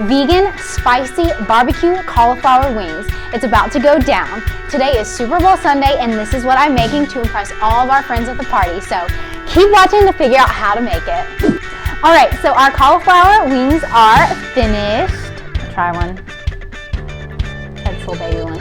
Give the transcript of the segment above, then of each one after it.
vegan, spicy barbecue cauliflower wings. It's about to go down. Today is Super Bowl Sunday, and this is what I'm making to impress all of our friends at the party. So keep watching to figure out how to make it. All right, so our cauliflower wings are finished. Try one. That's a little baby one.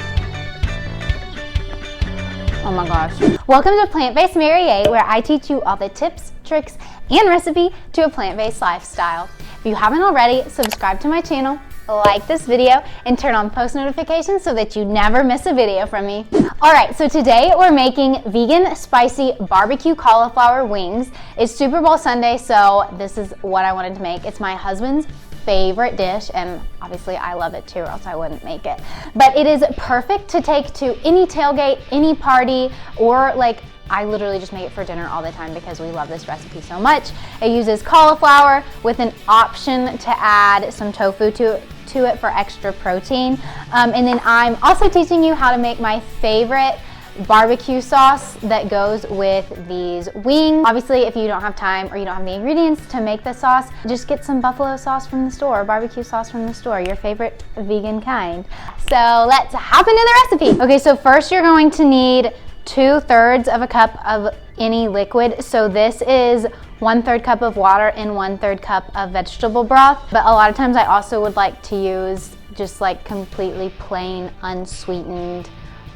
Oh my gosh. Welcome to Plant-Based Mary, where I teach you all the tips, tricks, and recipe to a plant-based lifestyle. If you haven't already, subscribe to my channel, like this video, and turn on post notifications so that you never miss a video from me. All right, so today we're making vegan spicy barbecue cauliflower wings. It's Super Bowl Sunday, so this is what I wanted to make. It's my husband's favorite dish, and obviously I love it too, or else I wouldn't make it. But it is perfect to take to any tailgate, any party, or like I literally just make it for dinner all the time because we love this recipe so much. It uses cauliflower with an option to add some tofu to it for extra protein. And then I'm also teaching you how to make my favorite barbecue sauce that goes with these wings. Obviously, if you don't have time or you don't have the ingredients to make the sauce, just get some buffalo sauce from the store, barbecue sauce from the store, your favorite vegan kind. So let's hop into the recipe. Okay, so first you're going to need 2/3 of a cup of any liquid. So this is 1/3 cup of water and 1/3 cup of vegetable broth. But a lot of times I also would like to use just like completely plain unsweetened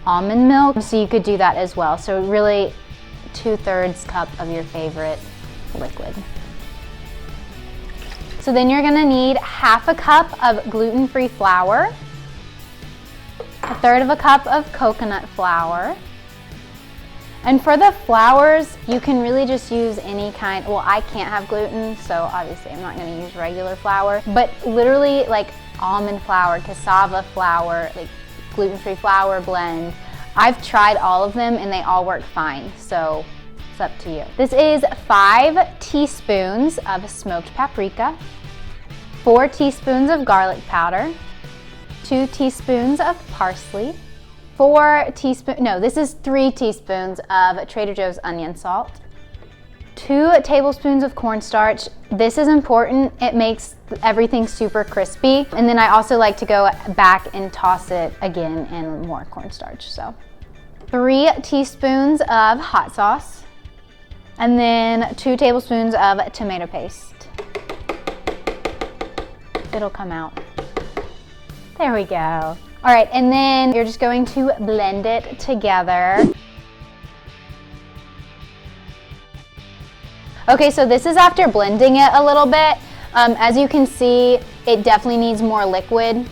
almond milk. So you could do that as well. So really 2/3 cup of your favorite liquid. So then you're gonna need 1/2 cup of gluten-free flour, 1/3 of a cup of coconut flour. And for the flours, you can really just use any kind. Well, I can't have gluten, so obviously I'm not gonna use regular flour, but literally like almond flour, cassava flour, like gluten-free flour blend. I've tried all of them and they all work fine, so it's up to you. This is 5 teaspoons of smoked paprika, 4 teaspoons of garlic powder, 2 teaspoons of parsley, 3 teaspoons of Trader Joe's onion salt, 2 tablespoons of cornstarch. This is important. It makes everything super crispy. And then I also like to go back and toss it again in more cornstarch. So 3 teaspoons of hot sauce, and then 2 tablespoons of tomato paste. It'll come out. There we go. All right, and then you're just going to blend it together. Okay, so this is after blending it a little bit. As you can see, it definitely needs more liquid.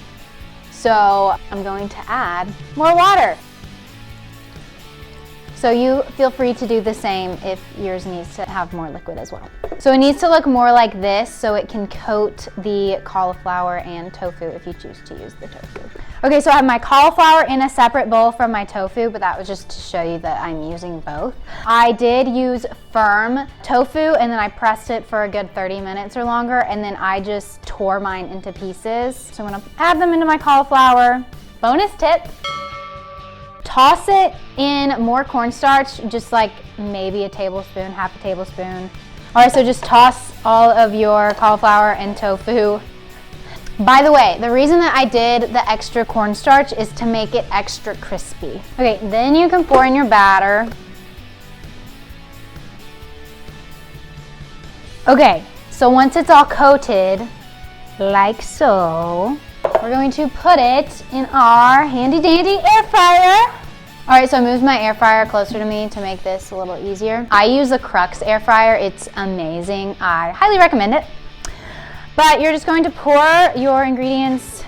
So I'm going to add more water. So you feel free to do the same if yours needs to have more liquid as well. So it needs to look more like this so it can coat the cauliflower and tofu if you choose to use the tofu. Okay, so I have my cauliflower in a separate bowl from my tofu, but that was just to show you that I'm using both. I did use firm tofu and then I pressed it for a good 30 minutes or longer, and then I just tore mine into pieces. So I'm gonna add them into my cauliflower. Bonus tip. Toss it in more cornstarch, just like maybe a tablespoon, 1/2 tablespoon. All right, so just toss all of your cauliflower and tofu. By the way, the reason that I did the extra cornstarch is to make it extra crispy. Okay, then you can pour in your batter. Okay, so once it's all coated, like so, we're going to put it in our handy dandy air fryer. All right, so I moved my air fryer closer to me to make this a little easier. I use the Crux air fryer. It's amazing. I highly recommend it. But you're just going to pour your ingredients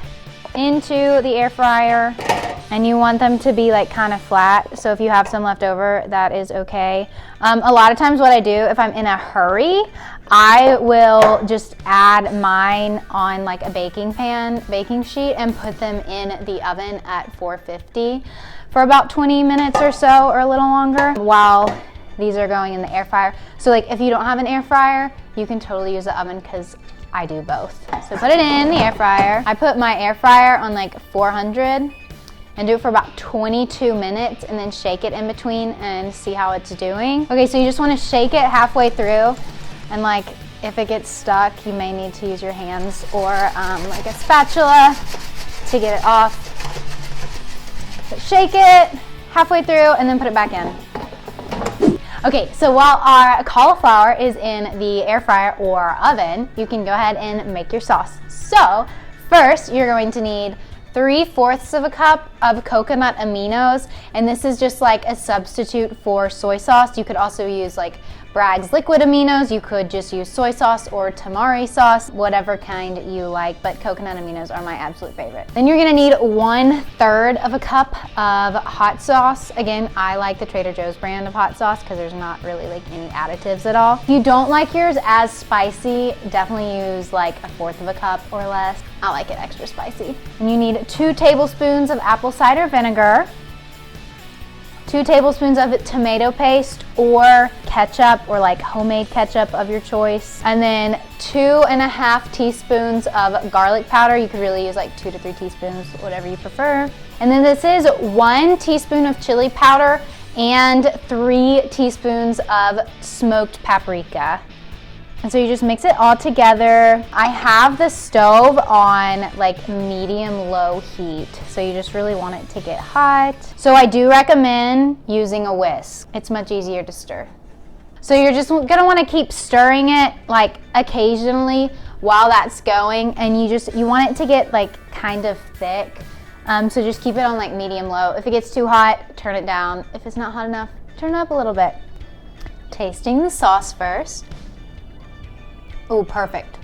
into the air fryer, and you want them to be like kind of flat. So if you have some left over, that is okay. A lot of times what I do if I'm in a hurry, I will just add mine on like a baking sheet, and put them in the oven at 450 for about 20 minutes or so, or a little longer, while these are going in the air fryer. So like if you don't have an air fryer, you can totally use the oven, because I do both. So put it in the air fryer. I put my air fryer on like 400 and do it for about 22 minutes, and then shake it in between and see how it's doing. Okay, so you just want to shake it halfway through and like If it gets stuck, you may need to use your hands or like a spatula to get it off. But shake it halfway through and then put it back in. Okay, so while our cauliflower is in the air fryer or oven, you can go ahead and make your sauce. So first, you're going to need 3/4 of a cup of coconut aminos, and this is just like a substitute for soy sauce. You could also use like Bragg's liquid aminos. You could just use soy sauce or tamari sauce, whatever kind you like, but coconut aminos are my absolute favorite. Then you're gonna need 1/3 of a cup of hot sauce. Again, I like the Trader Joe's brand of hot sauce because there's not really like any additives at all. If you don't like yours as spicy, definitely use like 1/4 of a cup or less. I like it extra spicy. And you need 2 tablespoons of apple cider vinegar, 2 tablespoons of tomato paste or ketchup or like homemade ketchup of your choice, and then 2.5 teaspoons of garlic powder. You could really use like 2 to 3 teaspoons, whatever you prefer. And then this is 1 teaspoon of chili powder and 3 teaspoons of smoked paprika. And so you just mix it all together. I have the stove on like medium-low heat, so you just really want it to get hot. So I do recommend using a whisk. It's much easier to stir. So you're just gonna wanna keep stirring it like occasionally while that's going, and you want it to get like kind of thick. So just keep it on like medium-low. If it gets too hot, turn it down. If it's not hot enough, turn it up a little bit. Tasting the sauce first. Oh, perfect.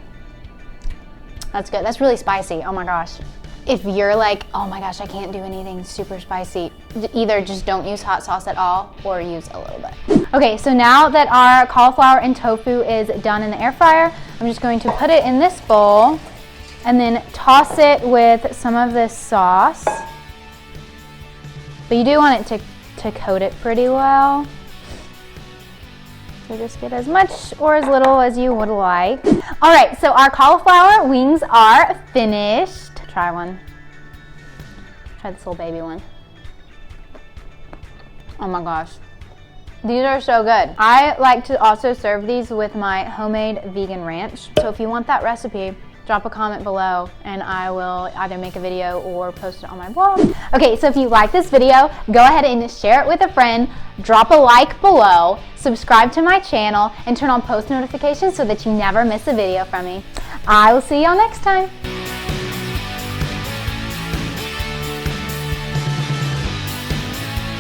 That's good. That's really spicy. Oh my gosh. If you're like, oh my gosh, I can't do anything super spicy, either just don't use hot sauce at all or use a little bit. Okay, so now that our cauliflower and tofu is done in the air fryer, I'm just going to put it in this bowl and then toss it with some of this sauce. But you do want it to coat it pretty well. So just get as much or as little as you would like. All right, so our cauliflower wings are finished. Try one. Try this little baby one. Oh my gosh. These are so good. I like to also serve these with my homemade vegan ranch. So if you want that recipe, drop a comment below and I will either make a video or post it on my blog. Okay, so if you like this video, go ahead and share it with a friend, drop a like below, subscribe to my channel, and turn on post notifications so that you never miss a video from me. I will see y'all next time.